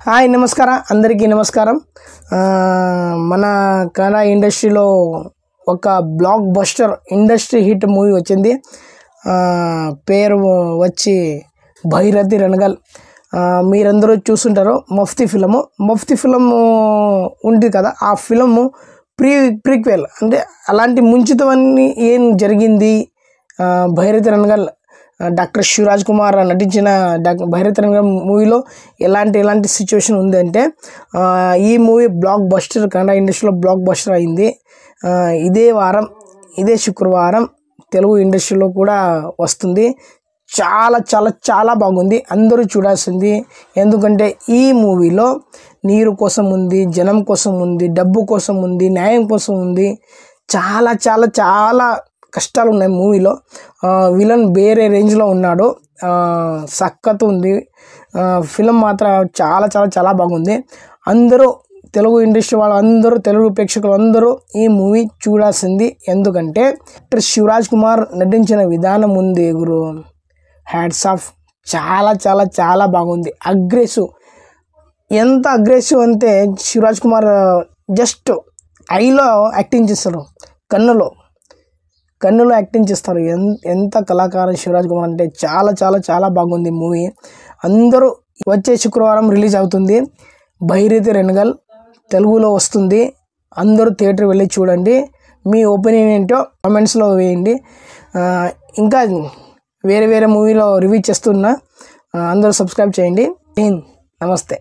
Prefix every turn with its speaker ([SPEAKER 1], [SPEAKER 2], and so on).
[SPEAKER 1] Hi నమస్కారం అందరికీ నమస్కారం. మన కన్నడ ఇండస్ట్రీలో ఒక block buster industry hit movie వచ్చింది. పేరు వచ్చి భైరతి రణగల్. మీరందరూ చూస్తుంటారు. మఫ్తీ ఫిలము ఉంది కదా, ఆ ఫిలము ప్రీక్వెల్ అంటే అలాంటి ముంచితవన్నీ ఏం జరిగింది. భైరతి రణగల్ డాక్టర్ శివరాజ్ కుమార్ నటించిన భైరతి రణగల్ మూవీలో ఎలాంటి సిచ్యువేషన్ ఉందంటే, ఈ మూవీ బ్లాక్ బస్టర్ కన్నడ ఇండస్ట్రీలో బ్లాక్ బస్టర్ అయింది. ఇదే శుక్రవారం తెలుగు ఇండస్ట్రీలో కూడా వస్తుంది. చాలా చాలా చాలా బాగుంది, అందరూ చూడాల్సింది. ఎందుకంటే ఈ మూవీలో నీరు కోసం ఉంది, జనం కోసం ఉంది, డబ్బు కోసం ఉంది, న్యాయం కోసం ఉంది. చాలా చాలా చాలా కష్టాలు ఉన్నాయి మూవీలో. విలన్ వేరే రేంజ్లో ఉన్నాడు. సక్కత్ ఉంది. ఫిలిం మాత్రం చాలా చాలా చాలా బాగుంది. అందరూ తెలుగు ఇండస్ట్రీ వాళ్ళు అందరూ, తెలుగు ప్రేక్షకులు అందరూ ఈ మూవీ చూడాల్సింది. ఎందుకంటే డాక్టర్ శివరాజ్ కుమార్ నటించిన విధానం ఉంది గురు, హ్యాట్స్ ఆఫ్. చాలా చాలా చాలా బాగుంది. ఎంత అగ్రెసివ్ అంటే శివరాజ్ కుమార్ జస్ట్ ఐలో యాక్టింగ్ చేస్తారు, కన్నులో యాక్టింగ్ చేస్తారు. ఎంత కళాకారం శివరాజ్ కుమార్ అంటే చాలా చాలా చాలా బాగుంది మూవీ. అందరూ వచ్చే శుక్రవారం రిలీజ్ అవుతుంది. భైరతి రణగల్ తెలుగులో వస్తుంది. అందరూ థియేటర్ వెళ్ళి చూడండి. మీ ఒపీనియన్ ఏంటో కామెంట్స్లో వేయండి. ఇంకా వేరే మూవీలో రివ్యూ చేస్తున్నా, అందరూ సబ్స్క్రైబ్ చేయండి. నమస్తే.